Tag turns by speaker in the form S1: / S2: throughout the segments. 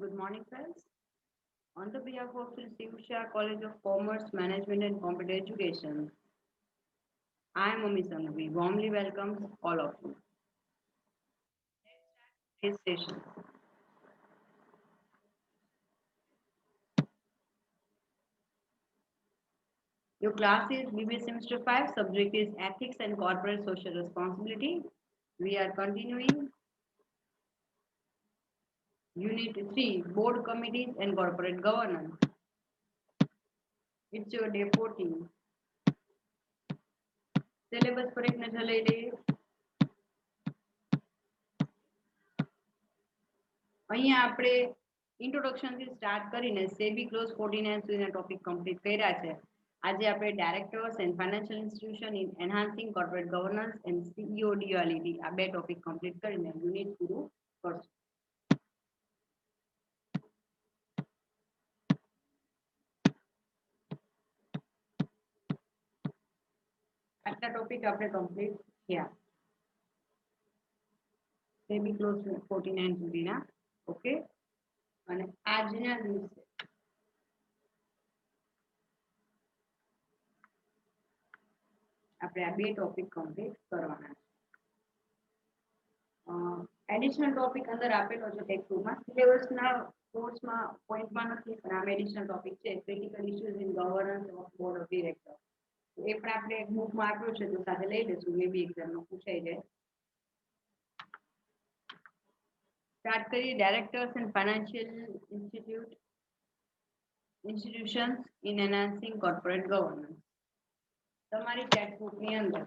S1: Good morning, friends. On the behalf of Sri Shivsha College of Commerce, Management and Computer Education, I am Ami Sangvi. Warmly welcomes all of you. This session. Your class is BBA Semester 5. Subject is Ethics and Corporate Social Responsibility. We are continuing Unit 3, Board Committees and Corporate Governance. It's your day 14. Syllabus પર એક નજર લઈ લઈએ. અહીંયા આપણે introduction થી start કરીને SEBI close 49 સુધીના ટોપિક કમ્પ્લીટ કર્યા છે. આજે આપણે directors and financial institution in enhancing corporate governance and CEO duality આ બે ટોપિક કમ્પ્લીટ કરીને યુનિટ પૂરું કરશું. આટલા ટોપિક આપણે કમ્પ્લીટ થયા સેબી ક્લોઝ 49 સુધીના. ઓકે, અને આજના દિવસે આપણે આ બે ટોપિક કમ્પ્લીટ કરવાના છે. એડિશનલ ટોપિક અંદર આપેલો છે ટેક્સ્ટબુકમાં. સિલેબસના કોર્સમાં પોઈન્ટમાં નથી, પણ આમ એડિશનલ ટોપિક છે critical issues in governance of board of director. એ પણ આપણે એક બુકમાં આપ્યું છે તો સાથે લઈ લઈશું, મે બી એક્ઝામમાં પૂછાઈ જાય. સ્ટાર્ટ કરીએ. Directors and financial institutions in enhancing corporate governance. તમારી ટેક્સ્ટબુકની અંદર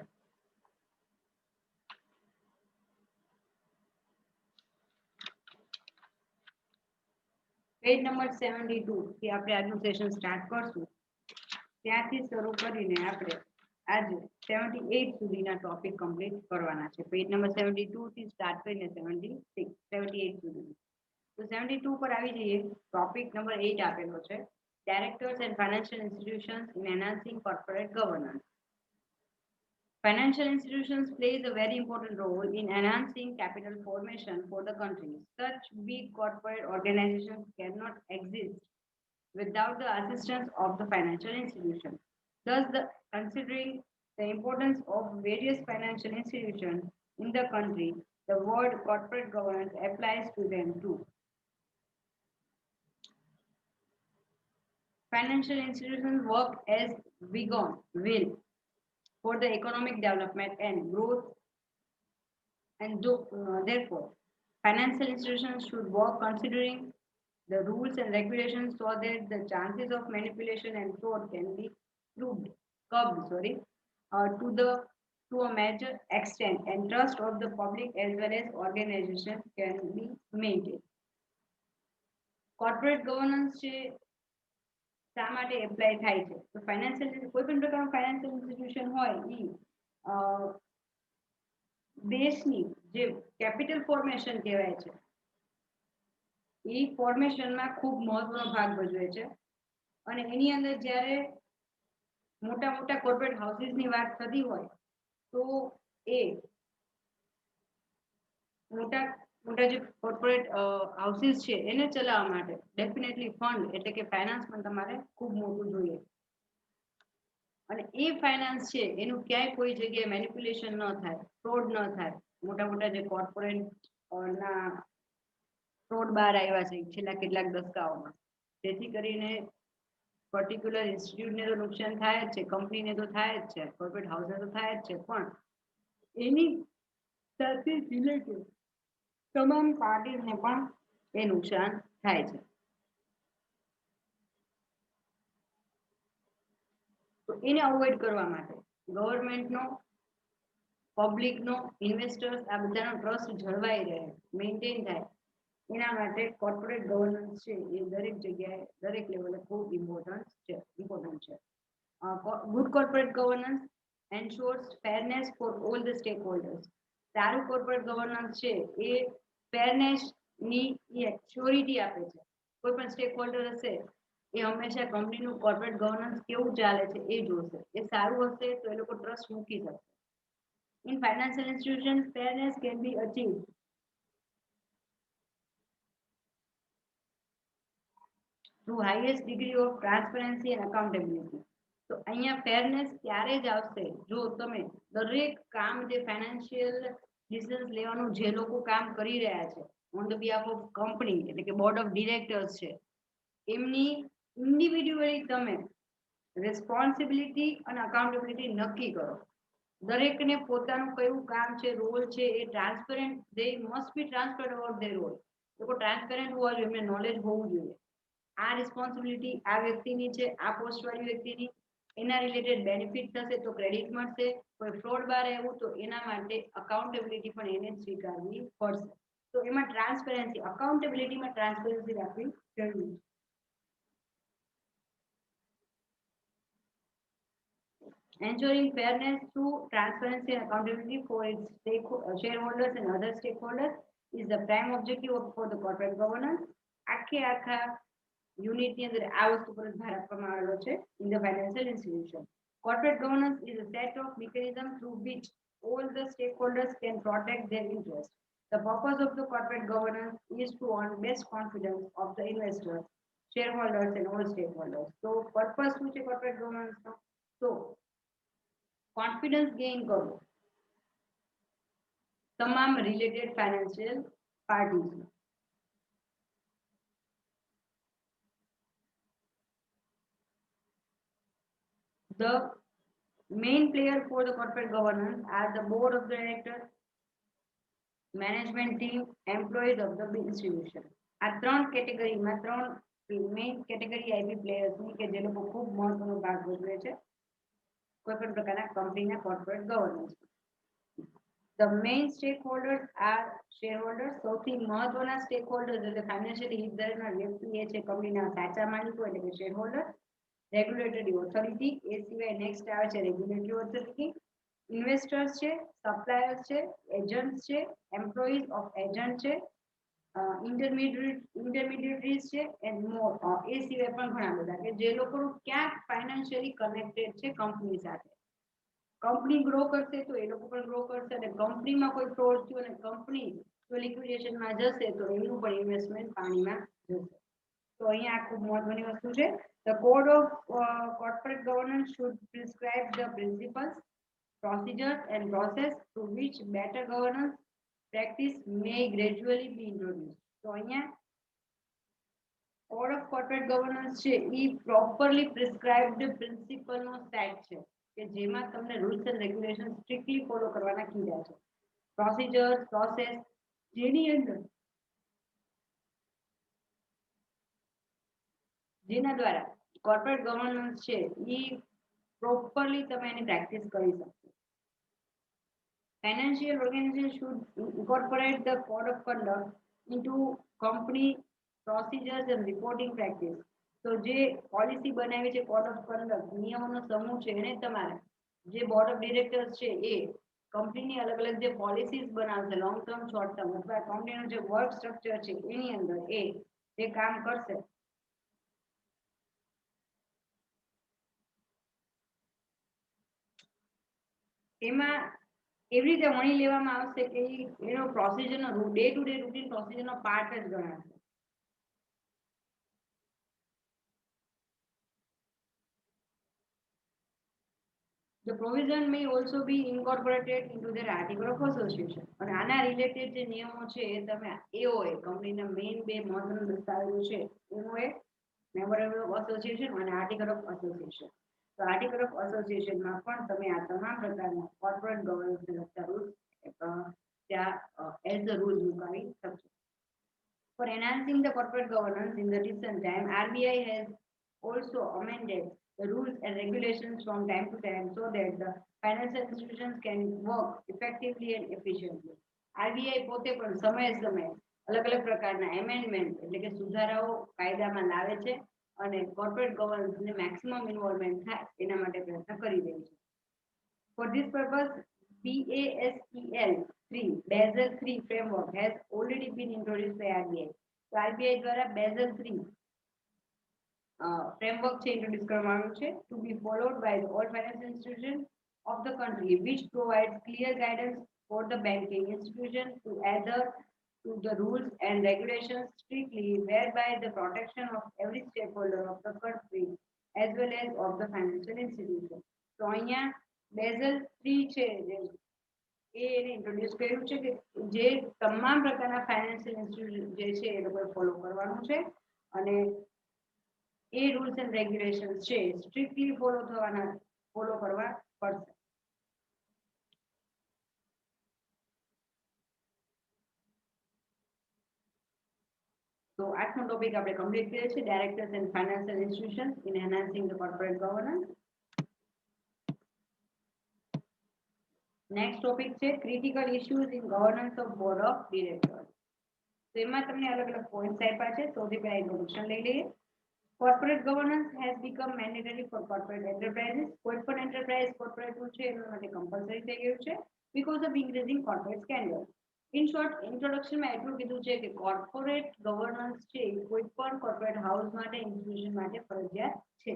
S1: પેજ નંબર 72 થી આપણે આજનું સેશન સ્ટાર્ટ કરશું. ત્યાંથી શરૂ કરીને આપણે આજે 78 સુધીના ટોપિક કમ્પ્લીટ કરવાના છે. પેજ નંબર 72 થી સ્ટાર્ટ કરીને 76 78 સુધી. તો 72 પર આવી જઈએ. ટોપિક નંબર 8 આપેલો છે directors and financial institutions in enhancing corporate governance. Financial institutions plays a very important role in enhancing capital formation for the country. Such big corporate organizations cannot exist without the assistance of the financial institution. Thus, considering the importance of various financial institutions in the country, the word corporate governance applies to them too. Financial institutions work as wagon wheel for the economic development and growth, and therefore financial institutions should work considering the rules and regulations so that the chances of manipulation and fraud can be curbed to a major extent, and trust of the public as well as organization can be maintained. Corporate governance શા માટે apply થાય છે? તો financial કોઈ પણ પ્રકારનું financial institution હોય એ દેશની જે કેપિટલ ફોર્મેશન કહેવાય છે એ ફોર્મેશનમાં ખૂબ મહત્વનો ભાગ ભજવે છે. અને એની અંદર જ્યારે મોટા મોટા કોર્પોરેટ હાઉસીસની વાત થતી હોય તો એ મોટા મોટા જે કોર્પોરેટ હાઉસીસ છે એને ચલાવવા માટે ડેફિનેટલી ફંડ એટલે કે ફાઇનાન્સ પણ તમારે ખૂબ મોટું જોઈએ. અને એ ફાઇનાન્સ છે એનું ક્યાંય કોઈ જગ્યાએ મેનિપ્યુલેશન ન થાય, ફ્રોડ ન થાય. મોટા મોટા જે કોર્પોરેટ ના ફ્રોડ બહાર આવ્યા છે છેલ્લા કેટલાક દસકાઓમાં, જેથી કરીને પર્ટિક્યુલર ઇન્સ્ટિટ્યૂટને તો નુકસાન થાય જ છે, કંપનીને તો થાય જ છે, કોર્પોરેટ હાઉસને તો થાય જ છે, પણ એની સાથે રિલેટેડ તમામ પાર્ટીઝને પણ એ નુકસાન થાય છે. તો એને અવોઇડ કરવા માટે ગવર્મેન્ટનો, પબ્લિકનો, ઇન્વેસ્ટર્સ આ બધાનો ટ્રસ્ટ જળવાઈ રહે, મેન્ટેન થાય, એના માટે કોર્પોરેટ ગવર્નન્સ છે એ દરેક જગ્યાએ દરેક લેવલે ખૂબ ઇમ્પોર્ટન્ટ છે. Good corporate governance ensures fairness for all the stakeholders. સારું કોર્પોરેટ ગવર્નન્સ છે એ ફેરનેસની શ્યોરિટી આપે છે. કોઈ પણ સ્ટેક હોલ્ડર હશે એ હંમેશા કંપનીનું કોર્પોરેટ ગવર્નન્સ કેવું ચાલે છે એ જોશે. એ સારું હશે તો એ લોકો ટ્રસ્ટ મૂકી શકશે. In financial institutions, fairness can be achieved through highest degree of transparency and accountability. તો અહીંયા ફેરનેસ ત્યારે જ આવશે જો તમે દરેક કામ જે ફાઇનાન્શિયલ ડિસિઝન લેવાનું જે લોકો કામ કરી રહ્યા છે on the behalf of company એટલે કે બોર્ડ ઓફ ડિરેક્ટર્સ છે એમની ઇન્ડિવિડ્યુઅલી તમે રિસ્પોન્સિબિલિટી અને અકાઉન્ટેબિલિટી નક્કી કરો. દરેકને પોતાનું કયું કામ છે રોલ છે એ transparent they must be transparent about their role. લોકો ટ્રાન્સપેરન્ટ હોવા જોઈએ, એમને નોલેજ હોવું જોઈએ આ રિસ્પોન્સિબિલિટી આ વ્યક્તિની છે, આ પોસ્ટવાળી વ્યક્તિની, એના રિલેટેડ બેનિફિટ થશે તો ક્રેડિટ મળશે, કોઈ ફ્રોડ બહાર આવ્યું તો એના માટે અકાઉન્ટેબિલિટી પણ એને જ સ્વીકારવી પડશે. તો એમાં ટ્રાન્સપેરન્સી અકાઉન્ટેબિલિટીમાં ટ્રાન્સપેરન્સી રાખવી જરૂરી છે. Ensuring fairness through transparency and accountability for its shareholders and other stakeholders is the prime objective for the corporate governance. આખે આખા યુનિટની અંદર આ વસ્તુ પર ભાર આપવામાં આવેલો છે in the financial institution. Corporate governance is a set of mechanisms through which all the stakeholders can protect their interests. The purpose of the corporate governance is to earn best confidence of the investors, shareholders and all stakeholders. So purpose શું છે corporate governance નો? તો confidence gain કરો તમામ related financial parties. The main player for the corporate governance are the board of directors, management team, employees of the institution. આ ત્રણ કેટેગરીમાં ત્રણ main category આવી પ્લેયર્સની કે જે લોકો ખૂબ મહત્વનો ભાગ ભજવે છે કોઈ પણ પ્રકારના કંપનીના corporate governance. The main stakeholders are shareholders. સૌથી મહત્વના સ્ટેકહોલ્ડર્સ એટલે ફાઇનાન્શિયલી હિતધારકના વ્યક્તિ એ છે કંપનીના સાચા માલિકો એટલે કે શેરહોલ્ડર. રેગ્યુલેટરી ઓથોરિટી એ સિવાય નેક્સ્ટ આવે છે રેગ્યુલેટરી ઓથોરિટી. ઇન્વેસ્ટર્સ છે, સપ્લાયર્સ છે, એજન્ટ્સ છે, એમ્પ્લોઈઝ ઓફ એજન્ટ છે, ઇન્ટરમીડિયેટરીઝ છે એન્ડ મોર. એ સિવાય પણ ઘણા બધા કે જે લોકોનું ક્યાંક ફાઇનાન્શિયલી કનેક્ટેડ છે કંપની સાથે. કંપની ગ્રો કરશે તો એ લોકો પણ ગ્રો કરશે અને કંપનીમાં કોઈ ફ્રોડ થયું અને કંપની જો લિક્વિડેશનમાં જશે તો એનું પણ ઇન્વેસ્ટમેન્ટ પાણીમાં જશે. તો અહીંયા આ ખૂબ મહત્વની વસ્તુ છે. The code of corporate governance should prescribe the principles, procedures and process through which better governance practice may gradually be introduced. તો અહીંયા કોડ ઓફ કોર્પોરેટ ગવર્નન્સ છે એ પ્રોપરલી પ્રિસ્ક્રાઇબ્ડ પ્રિન્સિપલનો સેટ છે કે જેમાં તમને rules and regulation strictly follow કરવાના કીધા છે. પ્રોસિજર્સ પ્રોસેસ જેની અંદર જેના દ્વારા કોર્પોરેટ ગવર્નન્સ છે એ પ્રોપરલી તમે એની પ્રેક્ટિસ કરી શકશો. Financial organization should incorporate the code of conduct into company procedures and reporting practice. તો જે પોલિસી બનાવી છે કોડ ઓફ કન્ડક્ટ નિયમોનો સમૂહ છે એને તમારે જે બોર્ડ ઓફ ડિરેક્ટર્સ છે એ કંપનીની અલગ અલગ જે પોલિસીઝ બનાવશે લોંગ ટર્મ શોર્ટ ટર્મ અથવા કંપનીનું જે વર્ક સ્ટ્રક્ચર છે એની અંદર એ જે કામ કરશે એમાં એવી રીતે વણી લેવામાં આવશે કે એનો પ્રોસિજરનો ડે ટુ ડે રૂટીન પ્રોસિજરનો પાર્ટ જ ગણાશે. The provision may also be incorporated into their article of association. અને આના રિલેટેડ જે નિયમો છે એ તમે એઓએ કંપનીના મેઇન બે મહત્વના દસ્તાવેજો છે એનું એક મેમોરેન્ડમ ઓફ એસોસિએશન અને આર્ટિકલ ઓફ એસોસિએશન. તો આર્ટિકલ ઓફ એસોસિએશનમાં પણ તમે આ તમામ પ્રકારના કોર્પોરેટ ગવર્નન્સને લગતા રૂલ્સ ત્યાં એઝ ધ રૂલ્સ મુકાવી શકશો. For enhancing the corporate governance in the recent time, RBI has also amended the rules and regulations from time to time so that the financial institutions can work effectively and efficiently. RBI પોતે પણ સમયે સમયે અલગ અલગ પ્રકારના amendment એટલે કે સુધારાઓ કાયદામાં લાવે છે અને કોર્પોરેટ ગવર્નન્સને મેક્સિમમ ઇન્વોલ્વમેન્ટ થાય એના માટે પ્રયત્ન કરી રહી છે. For this purpose, BASEL 3 Basel 3 framework has already been introduced by RBI. So RBI દ્વારા Basel 3 framework છે introduce કરવામાં આવ્યું છે to be followed by the all financial institutions of the country, which provides clear guidance for the banking institution to to the rules and regulations strictly, whereby the protection of every stakeholder of the country as well as of the financial institution. તો અહીંયા basal 3 છે એ એને introduce કર્યું છે કે જે તમામ પ્રકારના ફાઇનાન્શિયલ ઇન્સ્ટિટ્યુશન જે છે એ લોકોએ ફોલો કરવાનું છે અને એ રૂલ્સ એન્ડ રેગ્યુલેશન્સ છે સ્ટ્રિક્ટલી ફોલો કરવા પડશે. તો આજનો ટોપિક આપણે કમ્પ્લીટ કર્યો છે, directors and financial institutions in enhancing the corporate governance. Next topic છે critical issues in governance of board of directors. તો એમાં તમને અલગ અલગ પોઈન્ટ્સ આપ્યા છે. સૌથી પહેલા ઇન્ટ્રોડક્શન લઈ લઈએ. Corporate governance has become mandatory for corporate enterprises. કોઈ પણ એન્ટરપ્રાઇઝ કોર્પોરેટનું છે એના માટે કમ્પલસરી થઈ ગયું છે because of increasing corporate scandal. In short, ઇન્ટ્રોડક્શનમાં એટલું કીધું છે કે કોર્પોરેટ ગવર્નન્સ છે કોઈ પણ કોર્પોરેટ હાઉસ માટે ઇન્સ્ટિટ્યુશન માટે ફરજિયાત છે.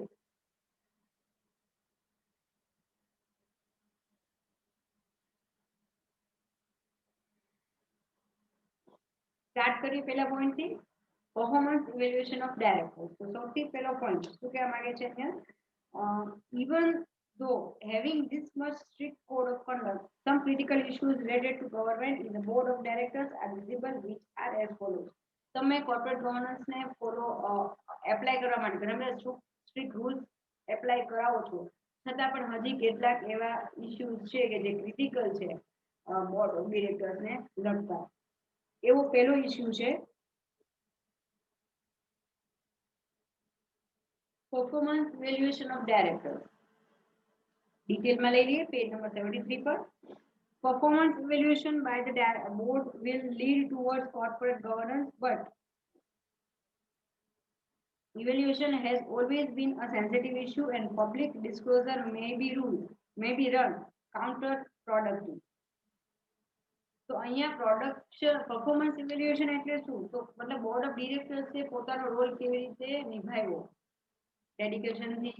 S1: સ્ટાર્ટ કરીએ પહેલા પોઈન્ટથી, performance evaluation of directors. તો સૌથી પહેલો પોઈન્ટ શું કહેવા માંગે છે અહીંયા, even though having this much strict code of conduct, some critical issues related to government in the board of directors are visible, which are as follows. તમે corporate governance ને ફોલો એપ્લાય કરવા માટે ઘણા બધા સ્ટ્રિક્ટ રૂલ્સ એપ્લાય કરાવો છો, છતાં પણ હજી કેટલાક એવા ઇશ્યુઝ છે કે જે ક્રિટિકલ છે બોર્ડ ઓફ ડિરેક્ટર્સ ને લગતા. એવો પહેલો ઇશ્યુ છે performance evaluation of directors. ડિટેલમાં લઈ લઈએ પેજ નંબર 73 પર. Performance evaluation by the board will lead towards corporate governance, but evaluation has always been a sensitive issue and public disclosure may be run counterproductive. તો અહીંયા performance evaluation એટલે શું, તો મતલબ બોર્ડ ઓફ ડિરેક્ટર્સે પોતાનો role કેવી રીતે નિભાવ્યો, ડેડિકેશનથી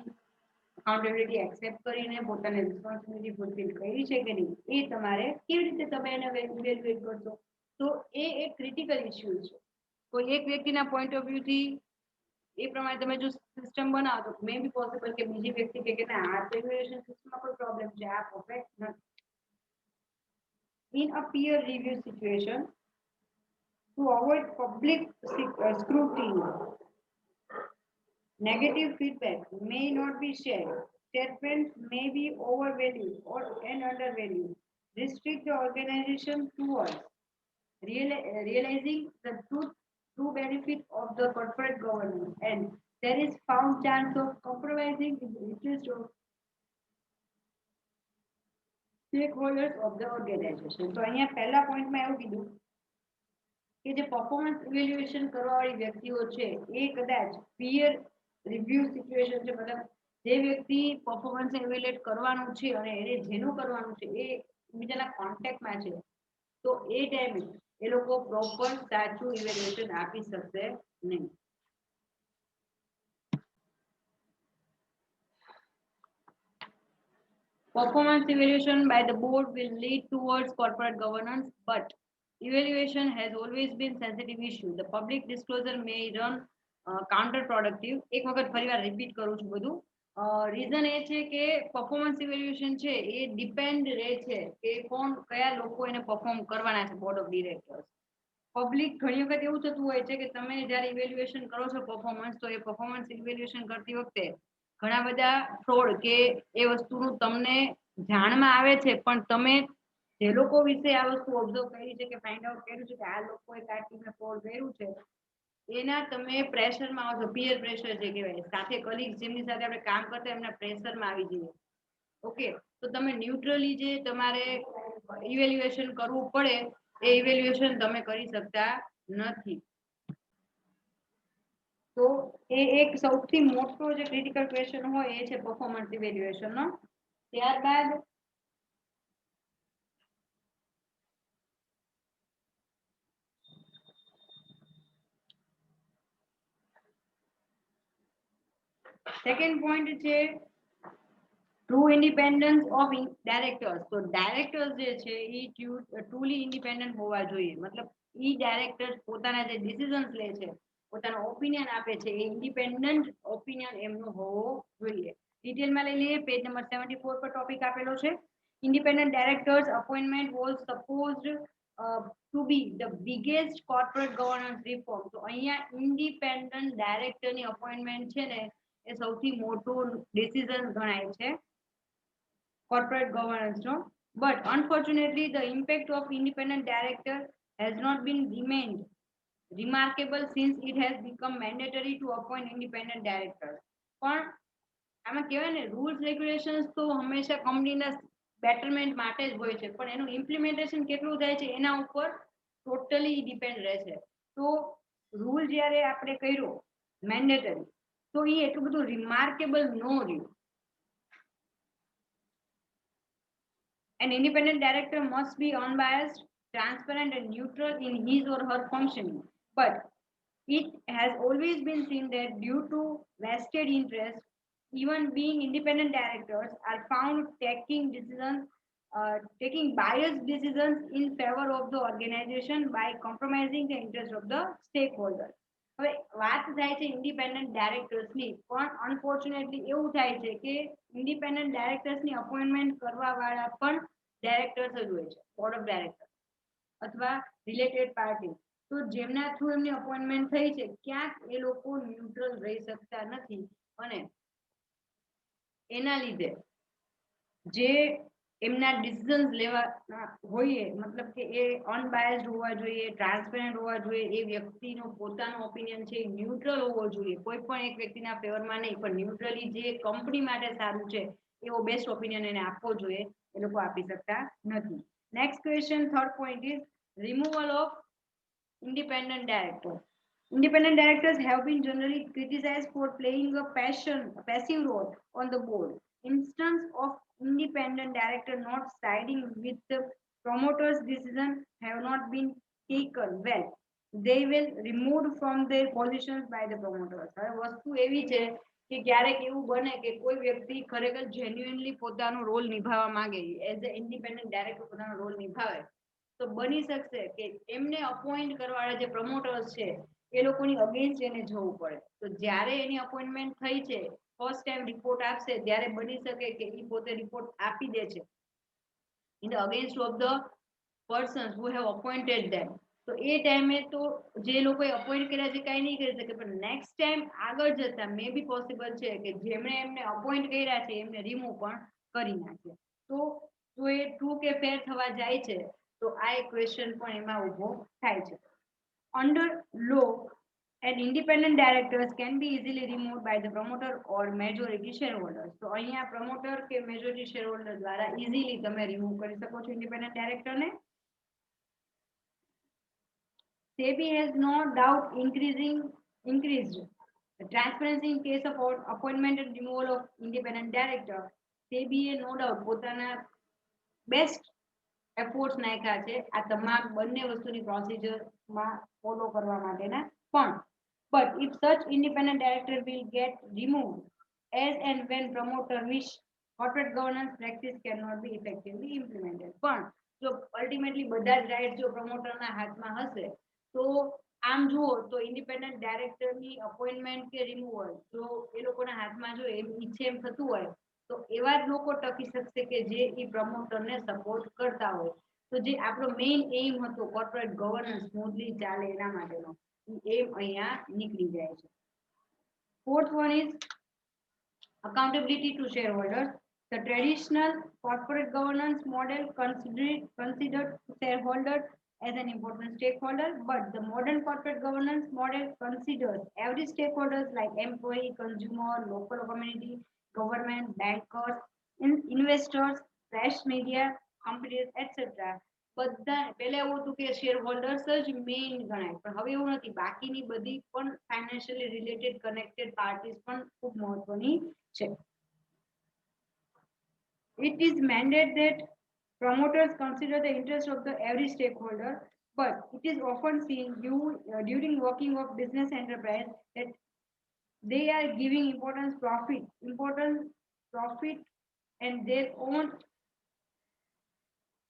S1: અકાઉન્ટેબિલિટી એક્સેપ્ટ કરીને પોતાની રિસ્પોન્સિબિલિટી ફૂલફિલ કરી છે કે નહીં, એ તમારે કેવી રીતે તમે એને ઇવેલ્યુએટ કરશો. તો એ એક ક્રિટિકલ ઇશ્યુ છે. કોઈ એક વ્યક્તિના પોઈન્ટ ઓફ વ્યૂથી એ પ્રમાણે તમે જો સિસ્ટમ બનાવો તો મે બી પોસિબલ કે બીજી વ્યક્તિ કે ના આ ઇવેલ્યુએશન સિસ્ટમમાં કોઈ પ્રોબ્લેમ છે, આ પરફેક્ટ નથી. In a peer review situation, to avoid public scrutiny, negative feedback may not be shared. Statements may be overvalued or undervalued. Restrict the organization towards realizing the true benefit of the corporate governance, and there is found chance of compromising in the interest of stakeholders of the organization. તો અહીંયા પહેલા પોઈન્ટમાં એવું કીધું કે જે performance evaluation કરવાવાળી વ્યક્તિઓ છે એ કદાચ પીયર રિવ્યુ સિચ્યુએશન છે, મતલબ જે વ્યક્તિ પરફોર્મન્સ ઇવેલ્યુએટ કરવાનું છે અને એને જેનું કરવાનું છે એ બીજાના કોન્ટેક્ટમાં છે, તો એ ટાઈમે એ લોકો પ્રોપર સાચું ઇવેલ્યુએશન આપી શકશે નહીં. Performance evaluation by the board will lead towards corporate governance, but evaluation has always been sensitive issue. The public disclosure may run counterproductive. એક વખત ફરીવાર રિપીટ કરું છું બધું. રીઝન એ છે કે પરફોર્મન્સ ઇવેલ્યુએશન છે એ ડિપેન્ડ રહે છે કે કયા લોકો એને પરફોર્મ કરવાના છે બોર્ડ ઓફ ડિરેક્ટર્સ. પબ્લિક ઘણી વખત એવું થતું હોય છે કે તમે જ્યારે ઇવેલ્યુએશન કરો છો પરફોર્મન્સ, તો એ પરફોર્મન્સ ઇવેલ્યુએશન કરતી વખતે ઘણા બધા ફ્રોડ કે એ વસ્તુનું તમને જાણમાં આવે છે, પણ તમે જે લોકો વિશે આ વસ્તુ ઓબ્ઝર્વ કરી છે કે ફાઇન્ડ આઉટ કર્યું છે કે આ લોકોએ આ ટીમે ફ્રોડ કર્યું છે, એના તમે પ્રેશરમાં આવો છો. પીયર પ્રેશર જે કહેવાય, સાથે કલીગ જેમની સાથે આપણે કામ કરતા એમના પ્રેશરમાં આવી જઈએ. ઓકે, તો તમે ન્યુટ્રલી જે તમારે ઇવેલ્યુએશન કરવું પડે એ ઇવેલ્યુએશન તમે કરી શકતા નથી. તો એ એક સૌથી મોટો જે ક્રિટિકલ ક્વેશ્ચન હોય એ છે પરફોર્મન્સ ઇવેલ્યુએશનનો. ત્યારબાદ સેકન્ડ પોઈન્ટ છે ટ્રુ ઇન્ડિપેન્ડન્સ ઓફ ડાયરેક્ટર્સ. તો ડાયરેક્ટર્સ જે છે એ ટ્રુલી ઇન્ડિપેન્ડન્ટ હોવા જોઈએ. મતલબ ઈ ડાયરેક્ટર્સ પોતાના જે ડિસિઝન્સ લે છે, પોતાનો ઓપિનિયન આપે છે, એ ઇન્ડિપેન્ડન્ટ ઓપિનિયન એમનો હોવો જોઈએ. ડિટેલમાં લઈ લઈએ. પેજ નંબર 74 પર ટોપિક આપેલો છે. Independent directors appointment was supposed to be the biggest corporate governance reform. તો અહીંયા ઇન્ડિપેન્ડન્ટ ડાયરેક્ટરની અપોઇન્ટમેન્ટ છે ને એ સૌથી મોટું ડિસિઝન ગણાય છે corporate governance, no? But unfortunately, the impact of independent director has not been remained remarkable since it has become mandatory to appoint independent directors. પણ આમાં કહેવાય ને રૂલ્સ રેગ્યુલેશન્સ તો હંમેશા કંપનીના બેટરમેન્ટ માટે જ હોય છે, પણ એનું ઇમ્પ્લિમેન્ટેશન કેટલું થાય છે એના ઉપર ટોટલી ડિપેન્ડ રહે છે. તો રૂલ જ્યારે આપણે કર્યો મેન્ડેટરી, તો એ એટલું બધું રિમાર્કેબલ ન રહ્યું. An independent director must be unbiased, transparent, and neutral in his or her functioning. But it has always been seen that due to vested interests, even being independent directors are found taking biased decisions in favor of the organization by compromising the interest of the stakeholders. હવે વાત થાય છે independent ડાયરેક્ટર્સની, પણ unfortunately એવું થાય છે કે independent ડાયરેક્ટર્સની appointment કરવા વાળા પણ ડાયરેક્ટર્સ જ હોય છે, બોર્ડ ઓફ ડાયરેક્ટર અથવા રિલેટેડ પાર્ટી. તો જેમના થ્રુ એમની અપોઇન્ટમેન્ટ થઈ છે, ક્યાંક એ લોકો ન્યુટ્રલ રહી શકતા નથી અને એના લીધે જે એમના ડિસિઝન્સ લેવાના હોઈએ, મતલબ કે એ અનબાયસ્ડ હોવા જોઈએ, ટ્રાન્સપેરન્ટ હોવા જોઈએ, એ વ્યક્તિનો પોતાનો ઓપિનિયન છે ન્યુટ્રલ હોવો જોઈએ, કોઈ પણ એક વ્યક્તિના ફેવરમાં નહીં, પણ ન્યુટ્રલી જે કંપની માટે સારું છે એવો બેસ્ટ ઓપિનિયન એને આપવો જોઈએ, એ લોકો આપી શકતા નથી. Next question, third point is removal of independent director. Independent directors have been generally criticized for playing a passive role on the board. Instance of independent director not siding with the promoter's decision have not been taken well. They will removed from their positions by the promoters. હવે વસ્તુ એવી છે કે ક્યારેક એવું બને કે કોઈ વ્યક્તિ ખરેખર જેન્યુઇનલી પોતાનો રોલ નિભાવવા માંગે, એઝ અ ઇન્ડિપેન્ડન્ટ ડાયરેક્ટર પોતાનો રોલ નિભાવે, તો બની શકશે કે એમને અપોઇન્ટ કરવાવાળા જે પ્રમોટર્સ છે એ લોકોની અગેન્સ્ટ એને જવું પડે. તો જ્યારે એની અપોઇન્ટમેન્ટ થઈ છે, ફર્સ્ટ ટાઈમ રિપોર્ટ આપશે, ત્યારે બની શકે કે એ પોતે રિપોર્ટ આપી દે છે in the against of the persons who have appointed them. તો એ ટાઈમે તો જે લોકોએ અપોઇન્ટ કર્યા છે કાંઈ નહીં કરી શકે, પણ નેક્સ્ટ ટાઈમ આગળ જતા મે બી પોસિબલ છે કે જેમણે એમને અપોઇન્ટ કર્યા છે એમને રિમૂવ પણ કરી નાખે. તો એ ટ્રુ કે ફેર થવા જાય છે, તો આ એક ક્વેશ્ચન પણ એમાં ઊભો થાય છે. Under law, and independent directors can be easily removed by the promoter or majority shareholders. તો અહીંયા promoter કે majority shareholder દ્વારા easily તમે remove કરી શકો છો independent director ને. SEBI has no doubt increased the transparency in case of appointment and removal of independent director. SEBI A no doubt પોતાના બેસ્ટ એફોર્ટ્સ નાખ્યા છે આ તમામ બંને વસ્તુની પ્રોસિજરમાં ફોલો કરવા માટેના. પણ but if such independent director will get removed as and when promoter wish, corporate governance practice cannot be effectively implemented. પણ જો અલ્ટિમેટલી બધા જ રાઇટ્સ જો પ્રમોટરના હાથમાં હશે, તો આમ જુઓ તો ઇન્ડિપેન્ડન્ટ ડાયરેક્ટરની અપોઇન્ટમેન્ટ કે રિમૂવલ જો એ લોકોના હાથમાં જો એમ ઈચ્છે એમ થતું હોય, તો એવા જ લોકો ટકી શકશે કે જે એ પ્રમોટરને સપોર્ટ કરતા હોય. તો જે આપણો મેઇન એમ હતો કોર્પોરેટ ગવર્નન્સ સ્મૂથલી ચાલે એના માટેનો, એમ અહીંયા નીકળી જાય છે. Fourth one is accountability to shareholders. The traditional corporate governance model considered shareholders as an important stakeholder, but the modern corporate governance model considers every stakeholders like employee, consumer, local community, government, bankers, investors, press media, companies, etc. બધા પહેલા એવું હતું કે share holders જ main ગણાય, પણ હવે એવું નથી, બાકીની બધી પણ ફાઇનાન્શિયલી રિલેટેડ કનેક્ટેડ પાર્ટીઝ પણ ખૂબ મહત્વની છે. It is mandated that promoters consider the interest of the every stakeholder, but it is often seen during working of business enterprise that they are giving important profit and their own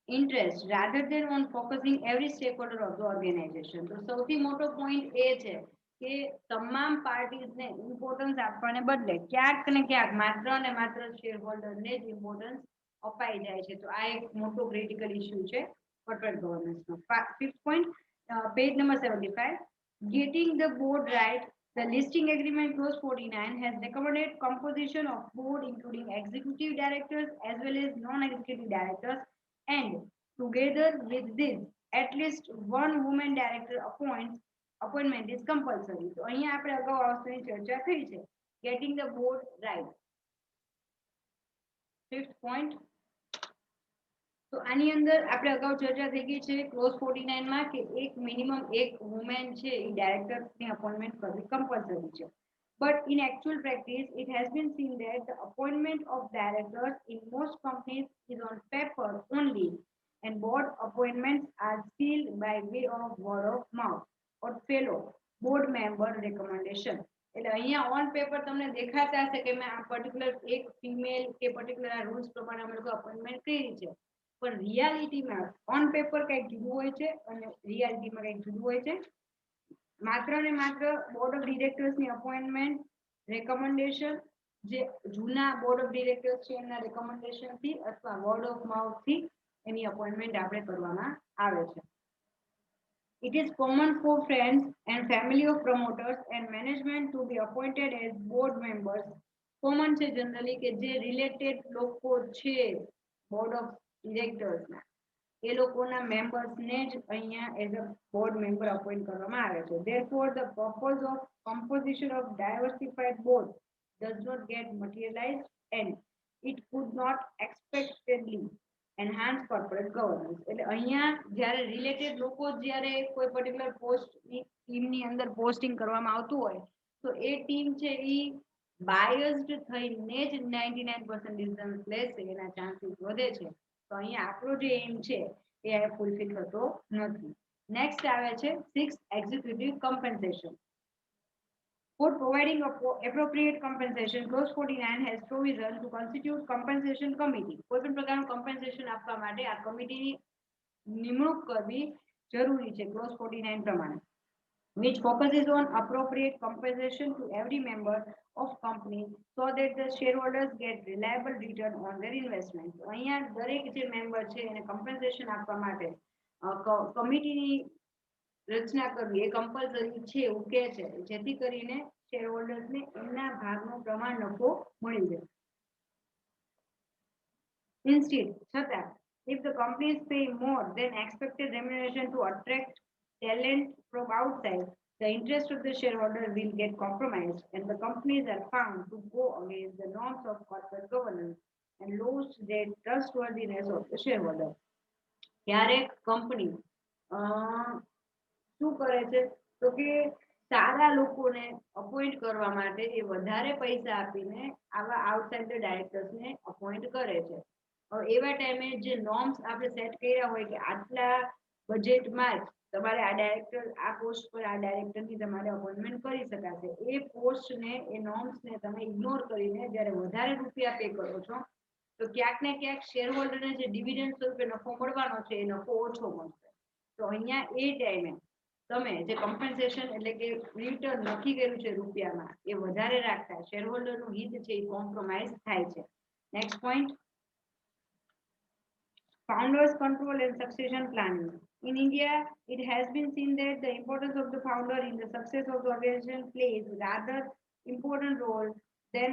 S1: interest rather than on focusing every stakeholder of the organization. તો સૌથી મોટો point એ છે કે તમામ પાર્ટીઝને importance આપવાને બદલે ક્યાંક ને ક્યાંક માત્ર ને માત્ર શેર હોલ્ડરને જ ઇમ્પોર્ટન્સ અપાઈ જાય છે. તો આ એક મોટો ક્રિટિકલ ઇશ્યુ છે કોર્પોરેટ ગવર્નન્સનો. Fifth point, page number 75, getting the board right. The listing agreement clause 49 has recommended composition of board including executive directors as well as non-executive directors, and together with this at least one woman director appointment is compulsory. તો અહીંયા આપણે અગાઉ આ વસ્તુની ચર્ચા થઈ છે, getting the board right. Fifth point, તો આની અંદર આપણે અગાઉ ચર્ચા થઈ ગઈ છે ક્લોઝ 49 માં કે એક મિનિમમ એક વુમેન છે એ ડાયરેક્ટરની અપોઇન્ટમેન્ટ કરવી કમ્પલસરી છે. But in actual practice, it has been seen that the appointment of directors in most companies is on paper only, and board appointments are sealed by way of word of mouth or fellow board member recommendation. એટલે અહીંયા on paper તમને દેખાતા હશે કે મેં આ particular એક female કે પર્ટિક્યુલર આ રૂલ્સ પ્રમાણે અમે લોકો અપોઇન્ટમેન્ટ કરી છે, પણ રિયાલિટીમાં ઓન પેપર કંઈક જુદું હોય છે અને રિયાલિટીમાં કંઈક જુદું હોય છે. માત્ર ને માત્ર બોર્ડ ઓફ ડિરેક્ટર્સની અપોઇન્ટમેન્ટ રેકમેન્ડેશન જે જૂના બોર્ડ ઓફ ડિરેક્ટર્સ છે એમના રેકમેન્ડેશનથી અથવા વર્ડ ઓફ માઉથથી એની અપોઇન્ટમેન્ટ આપણે કરવામાં આવે છે. It is common for friends and family of promoters and management to be appointed as board members. Common છે generally કે જે રિલેટેડ લોકો છે બોર્ડ ઓફ ડિરેક્ટર્સના એ લોકોના મેમ્બર્સને જ અહીંયા as a board member appoint કરવામાં આવે છે. Therefore, the purpose of composition of diversified board does not get materialized and it could not expectedly enhance corporate governance. એટલે અહીંયા જ્યારે રિલેટેડ લોકો જ્યારે કોઈ પર્ટિક્યુલર પોસ્ટની ટીમની અંદર પોસ્ટિંગ કરવામાં આવતું હોય તો એ ટીમ છે એ બાયસ્ડ થઈને જ 99% ડિસિઝન્સ લેશે, એના ચાન્સીસ વધે છે. તો અહીંયા આપણો જે એમ છે એ ફૂલફિલ થતો નથી. નેક્સ્ટ આવે છે 6, executive compensation. For providing appropriate compensation, clause 49 has provision to constitute compensation committee. કોઈ પણ પ્રકારનું compensation આપવા માટે આ કમિટીની નિમણૂક કરવી જરૂરી છે ક્લોઝ 49 પ્રમાણે, which focuses on appropriate compensation to every member of company so that the shareholders get reliable return on their investment. અહીંયા દરેક જે મેમ્બર છે એને compensation આપવા માટે કમિટીની રચના કરવી એ કમ્પલસરી છે એવું કહે છે, જેથી કરીને શેરહોલ્ડર્સને એમના ભાગનો પ્રમાણ નફો મળી જાય. Instead, છતાં if the companies pay more than expected remuneration to attract talent from outside, the interest of the shareholder will get compromised and the companies are found to go against the norms of corporate governance and lose their trustworthiness of the shareholder. ક્યારેક company શું કરે છે તો કે સારા લોકોને appoint કરવા માટે એ વધારે પૈસા આપીને આવા આઉટસાઇડર ડાયરેક્ટર્સને અપોઇન્ટ કરે છે. એવા ટાઈમે જે નોર્મ્સ આપણે સેટ કર્યા હોય કે આટલા બજેટમાં જ તમારે આ ડાયરેક્ટર આ પોસ્ટ પર આ ડાયરેક્ટરની તમારે અપોઇન્ટમેન્ટ કરી શકાશે, એ પોસ્ટને એ નોર્મ્સને તમે ઇગ્નોર કરીને જ્યારે વધારે રૂપિયા પે કરો છો તો ક્યાંક ને ક્યાંક શેરહોલ્ડરને જે ડિવિડન્ડ સ્વરૂપે નફો મળવાનો છે એ નફો ઓછો મળશે. તો અહીંયા એ ટાઈમે તમે જે કમ્પન્સેશન એટલે કે રિટર્ન નક્કી કર્યું છે રૂપિયામાં એ વધારે રાખતા શેરહોલ્ડરનું હિત છે એ કોમ્પ્રોમાઇઝ થાય છે. Next point, founders control and succession planning. In India, it has been seen that the importance of the founder in the success of the organization plays rather important role than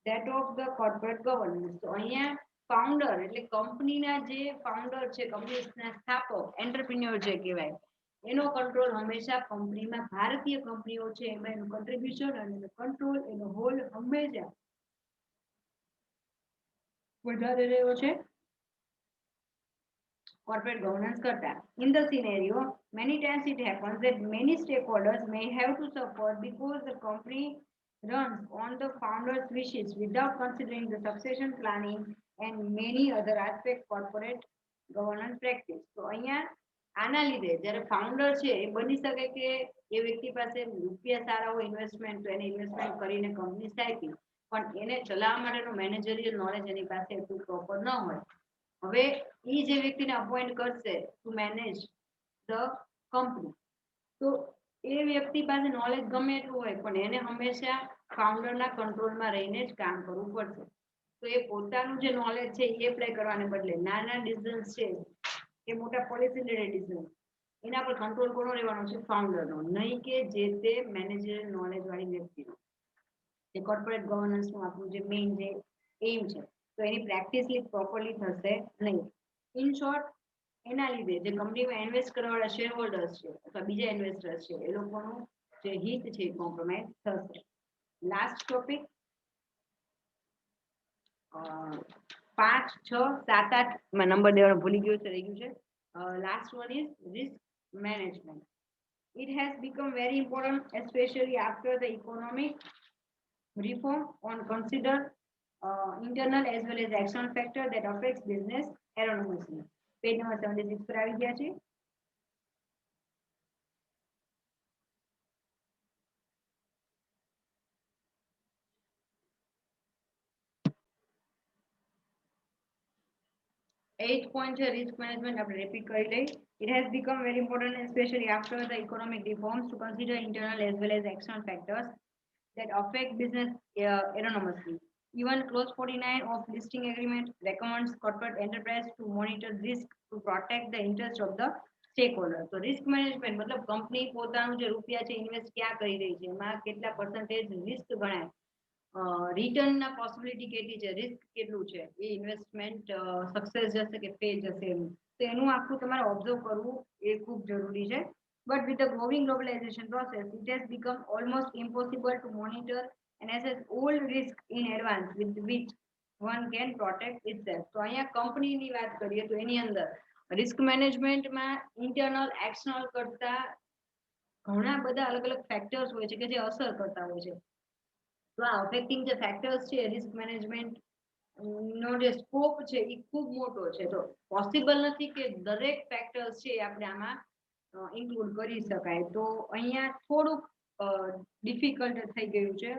S1: that of the corporate governance. તો અહીંયા founder એટલે કંપનીના જે founder છે, કંપનીના સ્થાપક, entrepreneur જે કહેવાય, એનો કંટ્રોલ હંમેશા કંપનીમાં ભારતીય કંપનીઓ છે એમાં એનું કન્ટ્રીબ્યુશન અને કંટ્રોલ એનો હોલ હંમેશા વધારે રહ્યો છે corporate governance karta. In the scenario, many times it happens that many stakeholders may have to suffer because the company runs on the founder's wishes without considering the succession planning and many other aspects corporate governance practice. So અહીંયા આના લીધે જ્યારે founder છે એ બની શકે કે એ વ્યક્તિ પાસે રૂપિયા સારા હોય ઇન્વેસ્ટમેન્ટ તો એને ઇન્વેસ્ટમેન્ટ કરીને કંપની સ્થાપી, પણ એને ચલાવવા માટેનું મેનેજરિયલ નોલેજ એની પાસે એટલું પ્રોપર ન હોય. હવે એ જે વ્યક્તિને અપોઇન્ટ કરશે ટુ મેનેજ ધ કંપની, તો એ વ્યક્તિ પાસે નોલેજ ગમે એટલું હોય પણ એને હંમેશા ફાઉન્ડરના કંટ્રોલમાં રહીને જ કામ કરવું પડશે. તો એ પોતાનું જે નોલેજ છે એ એપ્લાય કરવાને બદલે નાના ડિસિઝન્સ છે એ મોટા પોલિસી રિલેટેડ ડિસિઝન એના પર કંટ્રોલ કોનો રહેવાનો છે? ફાઉન્ડરનો, નહીં કે જે તે મેનેજરિયલ નોલેજ વાળી વ્યક્તિનો. એ કોર્પોરેટ ગવર્નન્સનું આપણું જે મેઇન જે એમ છે, તો એની પ્રેક્ટિસ પ્રોપરલી થશે નહીં. ઇન શોર્ટ, એના લીધે જે કંપનીમાં ઇન્વેસ્ટ કરવાવાળા શેર હોલ્ડર્સ છે અથવા બીજા ઇન્વેસ્ટર્સ છે એ લોકોનું જે હિત છે એ કોમ્પ્રોમાઇઝ થશે. લાસ્ટ ટોપિક 5, 6, 7, 8 માં નંબર દેવાનું ભૂલી ગયો છે, રહી ગયું છે. Last one is risk management. It has become very important, especially after the economic reform on consider internal as well as external factor that affects business enormously. Page number 76 પર આવી ગયા છે. Eighth point છે risk management, આપણે repeat કરી લઈ. It has become very important, especially after the economic reforms, to consider internal as well as external factors that affect business enormously. Even clause 49 of listing agreement recommends corporate enterprise to monitor risk to protect the interest of the stakeholder. તો risk management મતલબ company પોતાનું જે રૂપિયા છે invest ક્યાં કરી રહી છે, એમાં કેટલા પર્સન્ટેજ રિસ્ક ગણાય, રિટર્નના પોસિબિલિટી કેટલી છે, રિસ્ક કેટલું છે, એ ઇન્વેસ્ટમેન્ટ સક્સેસ જશે કે ફેલ જશે એનું, તો એનું આખું તમારે ઓબ્ઝર્વ કરવું એ ખૂબ જરૂરી છે. But with the growing globalization process, it has become almost impossible to monitor and assess all risk in advance with which one can protect itself. તો અહીંયા કંપનીની વાત કરીએ તો એની અંદર રિસ્ક મેનેજમેન્ટમાં ઇન્ટરનલ એક્સટર્નલ કરતા ઘણા બધા અલગ અલગ ફેક્ટર્સ હોય છે કે જે અસર કરતા હોય છે. તો આ અફેક્ટિંગ જે ફેક્ટર્સ છે રિસ્ક મેનેજમેન્ટ નો જે સ્કોપ છે એ ખૂબ મોટો છે. તો પોસિબલ નથી કે દરેક ફેક્ટર્સ છે આપણે આમાં ઇન્ક્લુડ કરી શકાય. તો અહીંયા થોડુંક ડિફિકલ્ટ થઈ ગયું છે.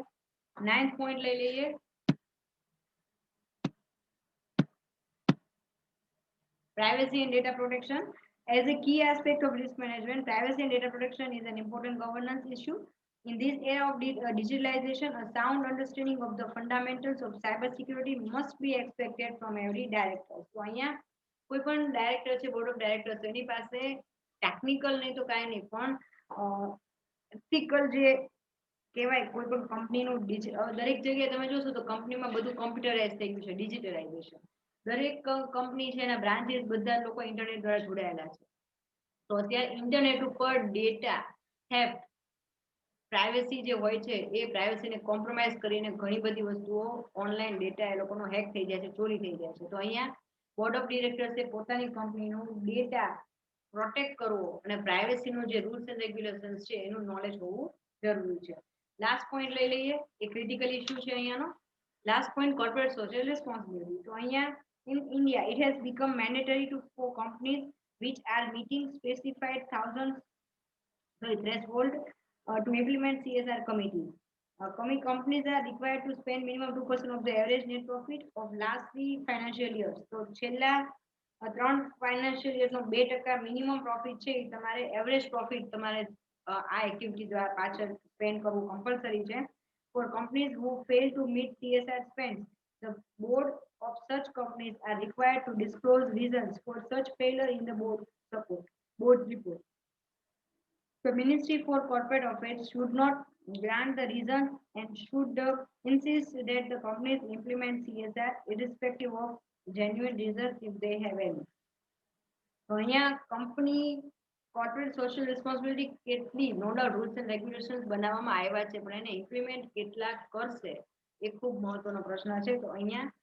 S1: 9th પોઈન્ટ લઈ લઈએ. Privacy and data protection. As a key aspect of risk management, privacy and data protection is an important governance issue. In this era of digitalization, a sound understanding of the fundamentals of cybersecurity must be expected from every director. So, અહીંયા કોઈ પણ director છે, board of directors, એની પાસે technical નહીં તો કાંઈ નહીં પણ એથિકલ જે કહેવાય કોઈ પણ કંપનીનું દરેક જગ્યાએ તમે જોશો તો કંપનીમાં બધું કમ્પ્યુટરાઇઝ થઈ ગયું છે, ડિજિટલાઇઝેશન. દરેક કંપની છે એના બ્રાન્ચીસ બધા લોકો ઇન્ટરનેટ દ્વારા જોડાયેલા છે. તો અત્યારે ઇન્ટરનેટ ઉપર ડેટા થેફ્ટ, પ્રાઇવેસી જે હોય છે એ પ્રાઇવેસીને કોમ્પ્રોમાઇઝ કરીને ઘણી બધી વસ્તુઓ ઓનલાઈન ડેટા એ લોકોનો હેક થઈ જાય છે, ચોરી થઈ જાય છે. તો અહીંયા બોર્ડ ઓફ ડિરેક્ટર્સે પોતાની કંપનીનું ડેટા પ્રોટેક્ટ કરવો અને પ્રાઇવેસીનું જે રૂલ્સ એન્ડ રેગ્યુલેશન્સ છે એનું નોલેજ હોવું જરૂરી છે. લાસ્ટ પોઈન્ટ લઈ લઈએ, એ ક્રિટિકલ ઇશ્યુ છે અહીંયાનો. Last point corporate social responsibility. તો અહીંયા in India it has become mandatory for companies which are meeting specified threshold to implement CSR committees. Companies are required to spend minimum 2% of the average net profit of last 3 financial years. તો છેલ્લા 3 financial યર્સનો 2% minimum profit છે એ તમારે average profit તમારે આ activity દ્વારા પાછળ spend કરવું compulsory છે. For companies who fail to meet CSR spends, the board of such companies are required to disclose reasons for such failure in the board report. The Ministry for Corporate Affairs should not grant the reason and should insist that the companies implement CSR irrespective of genuine reasons if they have any. તો અહીંયા company corporate social responsibility કેટલી no doubt rules and regulations બનાવવામાં આવ્યા છે પણ એને implement કેટલા કરશે એ ખૂબ મહત્વનો પ્રશ્ન છે. તો અહીંયા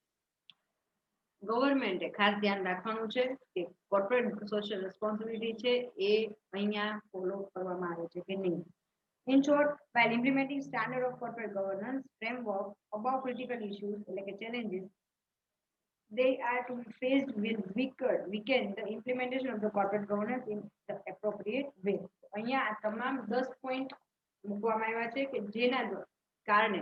S1: ગવર્મેન્ટે ખાસ ધ્યાન રાખવાનું છે કે કોર્પોરેટ સોશિયલ રિસ્પોન્સિબિલિટી છે એ અહીંયા ફોલો કરવામાં આવે છે કે નહીં. In short, while implementing standard of corporate governance framework above critical issues like challenges, they are to be faced with weaken the implementation of the corporate governance in the appropriate way. અહીંયા આ તમામ 10 point મૂકવામાં આવ્યા છે કે જેના કારણે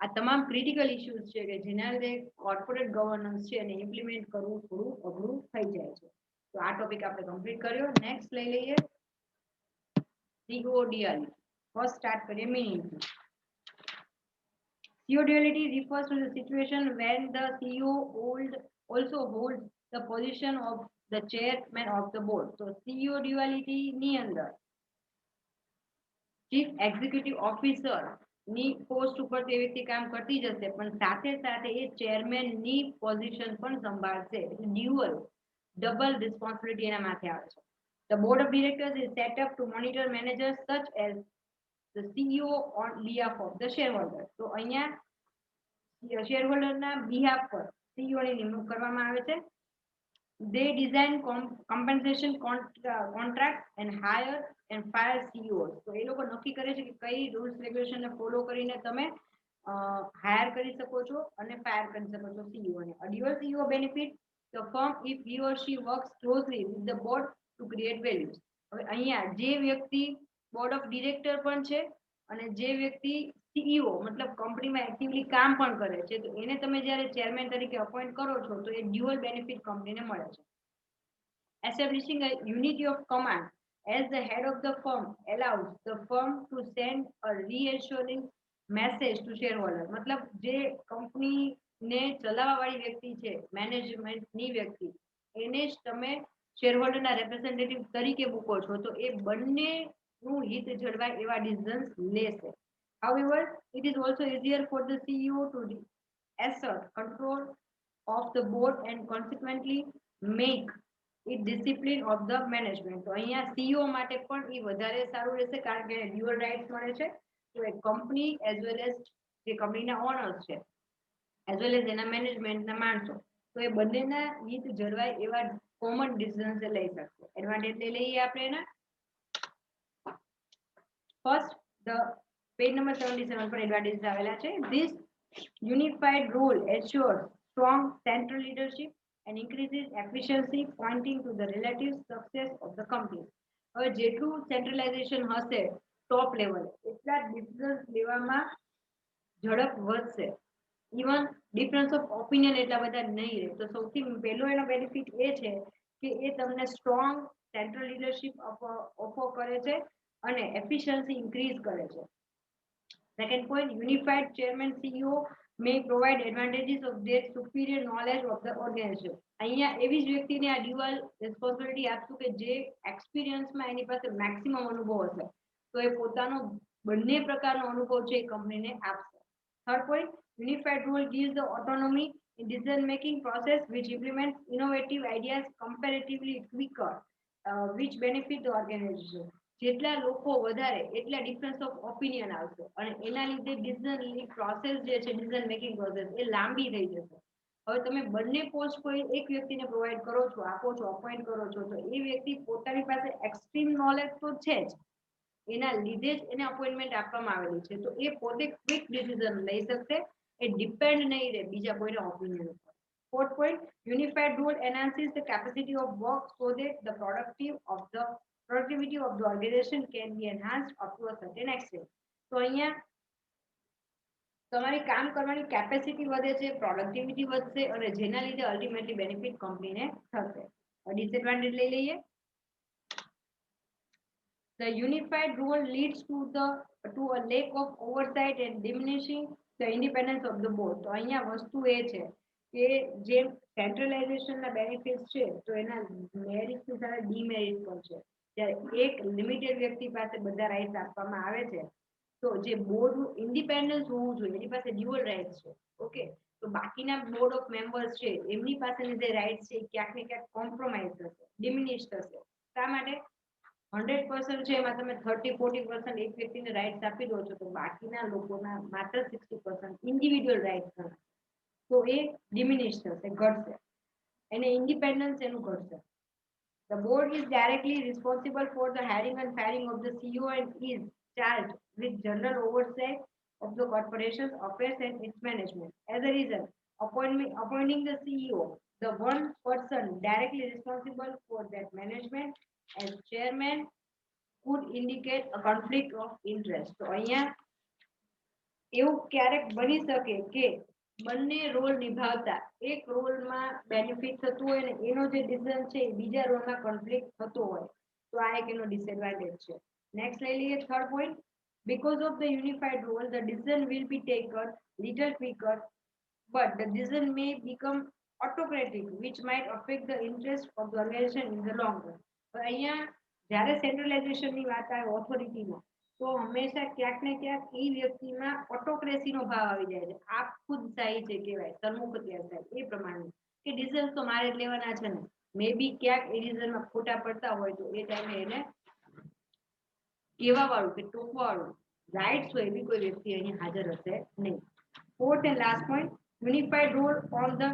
S1: આ તમામ ક્રિટિકલ ઇશ્યુઝ છે કે જેના લીધે કોર્પોરેટ ગવર્નન્સ છે એને ઇમ્પ્લિમેન્ટ કરવું થોડું અઘરું થઈ જાય છે. તો આ ટોપિક આપણે કમ્પ્લીટ કર્યો. નેક્સ્ટ લઈ લઈએ CODL. ફર્સ્ટ સ્ટાર્ટ કરીએ meaning. CODLity refers to the situation when the CEO also holds the position of the chairman of the board. So CODLity ની અંદર ચીફ એક્ઝિક્યુટિવ ઓફિસર ની પોસ્ટ ઉપર તે વ્યક્તિ કામ કરતી જશે પણ સાથે સાથે એ ચેરમેન ની પોઝિશન પણ સંભાળશે. ડ્યુઅલ ડબલ રિસ્પોન્સિબિલિટી એના માથે આવે છે. The board of directors is set up to monitor managers such as the CEO on behalf of the shareholder. તો અહીંયા શેરહોલ્ડરના બિહાફ પર CEO ની નિમણૂક કરવામાં આવે છે. They design compensation contract and hire and fire CEOs. તો એ લોકો નક્કી કરે છે કે કઈ રૂલ્સ રેગ્યુલેશન ને ફોલો કરીને તમે હાયર કરી શકો છો અને ફાયર કરી શકો છો CEO ને. A dual CEO benefit the firm if he or she works closely with the board to create values. હવે અહીંયા જે વ્યક્તિ બોર્ડ ઓફ ડિરેક્ટર પણ છે અને જે વ્યક્તિ CEO મતલબ કંપનીમાં એક્ટિવલી કામ પણ કરે છે તો એને તમે જ્યારે ચેરમેન તરીકે અપોઇન્ટ કરો છો તો એ ડ્યુઅલ બેનિફિટ કંપનીને મળે છે. Establishing a unity of command as the head of the firm allows the firm to send a reassuring message to shareholder. मतलब જે કંપનીને ચલાવવા વાળી વ્યક્તિ છે મેનેજમેન્ટની વ્યક્તિ એને જ તમે શેરહોલ્ડરના રેપ્રેઝેન્ટેટિવ તરીકે મૂકો છો તો એ બંનેનું હિત જળવાય એવા ડિસિઝન્સ લેશે. However, it is also easier for the CEO to assert control of the board and consequently make it discipline of the management. તો અહીંયા CEO માટે પણ એ વધારે સારું રહેશે કારણ કે ડ્યુઅલ રાઇટ્સ મળે છે. તો એ કંપની એઝ વેલ એઝ જે કંપનીના ઓનર્સ છે એઝ વેલ એઝ એના મેનેજમેન્ટના માણસો તો એ બંનેના હિત જળવાય એવા કોમન ડિસિઝન્સ લઈ શકશે. એડવાન્ટેજ લઈ લઈએ આપણે એના. ફર્સ્ટ ધ પેજ નંબર 77 પર એડવાન્ટેજ આવેલા છે. This unified rule ensures strong central leadership and increases efficiency, pointing to the relative success of the company. હવે જેટલું સેન્ટ્રલાઇઝેશન હશે ટોપ લેવલ એટલા ડિસિઝન્સ લેવામાં ઝડપ વધશે. ઇવન ડિફરન્સ ઓફ ઓપિનિયન એટલા બધા નહીં રહે. તો સૌથી પહેલો એનો બેનિફિટ એ છે કે એ તમને સ્ટ્રોંગ સેન્ટ્રલ લીડરશિપ ઓફર કરે છે અને એફિશિયન્સી ઇન્ક્રીઝ કરે છે. Second point, unified chairman CEO may provide advantages of their superior knowledge of the organization. અહીંયા એવી જ વ્યક્તિને આ ડ્યુઅલ રિસ્પોન્સિબિલિટી આપશું કે જે એક્સપિરિયન્સમાં એની પાસે મેક્સિમમ અનુભવ હશે તો એ પોતાનો બંને પ્રકારનો અનુભવ છે એ કંપનીને આપશે. Third point, unified rule gives the autonomy in decision making process which implements innovative ideas comparatively quicker, which benefit the organization. જેટલા લોકો વધારે એટલા ડિફરન્સ ઓફ ઓપિનિયન આવશે અને એના લીધે ડિસિઝન પ્રોસેસ જે છે ડિસિઝન મેકિંગ પ્રોસેસ એ લાંબી થઈ જશે. હવે તમે બંને પોસ્ટ કોઈ એક વ્યક્તિને પ્રોવાઈડ કરો છો આપો છો અપોઇન્ટ કરો છો તો એ વ્યક્તિ પોતાની પાસે એક્સ્ટ્રીમ નોલેજ તો છે જ એના લીધે જ એને અપોઇન્ટમેન્ટ આપવામાં આવેલી છે તો એ પોતે ક્વિક ડિસિઝન લઈ શકશે. એ ડિપેન્ડ નહીં રહે બીજા કોઈના ઓપિનિયન ઉપર. Fourth point, unified rule enhances the capacity of work so that the productivity of the organization can be enhanced up to a certain extent. તો અહીંયા તમારી કામ કરવાની કેપેસિટી વધે છે પ્રોડક્ટિવિટી વધશે અને જેના લીધે અલ્ટિમેટલી બેનિફિટ કંપનીને થશે. ડિસએડવાન્ટેજ લઈ લઈએ. The unified rule leads to a lack of oversight and diminishing the independence of the board. તો અહીંયા વસ્તુ એ છે કે જે સેન્ટ્રલાઇઝેશનના બેનિફિટ્સ છે તો એના મેરિટ્સની સાથે ડીમેરિટ પણ છે. જ્યારે એક લિમિટેડ વ્યક્તિ પાસે બધા રાઇટ્સ આપવામાં આવે છે તો જે બોર્ડનું ઇન્ડિપેન્ડન્સ હોવું જોઈએ એની પાસે ડ્યુઅલ રાઇટ્સ છે. ઓકે તો બાકીના બોર્ડ ઓફ મેમ્બર્સ છે એમની પાસેની જે રાઇટ્સ છે ક્યાંક ને ક્યાંક કોમ્પ્રોમાઇઝ થશે ડિમિનિશ થશે. શા માટે 100% છે એમાં તમે 30-40% એક વ્યક્તિને રાઇટ્સ આપી દો છો તો બાકીના લોકોના માત્ર 60% ઇન્ડિવિડ્યુઅલ રાઇટ્સ થશે તો એ ડિમિનિશ થશે ઘટશે એને ઇન્ડિપેન્ડન્સ એનું ઘટશે. The board is directly responsible for the hiring and firing of the CEO and is charged with general oversight of the corporation's affairs and its management. As a result, appointing the CEO, the one person directly responsible for that management as chairman could indicate a conflict of interest. So અહીંયા એવું ક્યારેક બની શકે કે બંને role નિભાવતા એક રોલમાં benefit થતું હોય ને એનો જે ડિસિઝન છે એ બીજા રોલમાં કોન્ફ્લિક્ટ થતો હોય તો આ એક એનો ડિસએડવાન્ટેજ છે. નેક્સ્ટ લઈ લઈએ third point. Because of the unified role, the decision will be taken little quicker, but the decision may become autocratic, which might affect the interest of the organization in the long run. તો અહીંયા જ્યારે સેન્ટ્રલાઇઝેશનની વાત આવે ઓથોરિટીમાં તો હંમેશા ક્યાંક ને ક્યાંક એ વ્યક્તિમાં ઓટોક્રેસીનો ભાવ આવી જાય છે. આપ ખુદ શાહી છે કહેવાય, સરમુખત્યારશાહી એ પ્રમાણે કે ડિસિઝન તો મારે જ લેવાના છે ને. મે બી ક્યાંક એ ડિસિઝનમાં ખોટા પડતા હોય તો એ ટાઈમે એને કેવા વાળું કે ટોકવા વાળું રાઇટ્સ હોય એવી કોઈ વ્યક્તિ અહીં હાજર હશે નહીં. Fourth and last point, unified role on the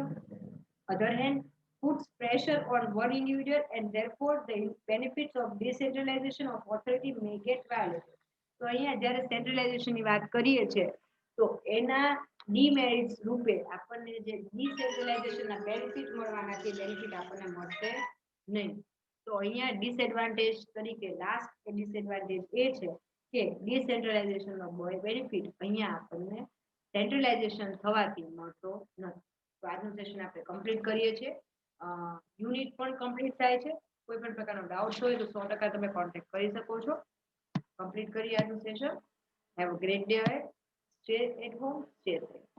S1: other hand puts pressure on one individual and therefore the benefits of decentralization of authority may get violated. તો અહીંયા જ્યારે સેન્ટ્રલાઇઝેશનની વાત કરીએ છીએ તો એના ડીમેરિટ્સ રૂપે આપણને જે ડિસેન્ટ્રલાઇઝેશનના બેનિફિટ મળવાના છે બેનિફિટ આપણને મળશે નહીં. તો અહીંયા ડિસએડવાન્ટેજ તરીકે લાસ્ટ ડિસએડવાન્ટેજ એ છે કે ડિસેન્ટ્રલાઇઝેશનનો બેનિફિટ અહીંયા આપણને સેન્ટ્રલાઇઝેશન થવાથી મળતો નથી. તો આજનું સેશન આપણે કમ્પ્લીટ કરીએ છીએ. યુનિટ પણ કમ્પ્લીટ થાય છે. કોઈ પણ પ્રકારનો ડાઉટ હોય તો 100% તમે કોન્ટેક્ટ કરી શકો છો. કમ્પ્લીટ કરીએ આજનું session. Have a great day. Stay at home, stay safe.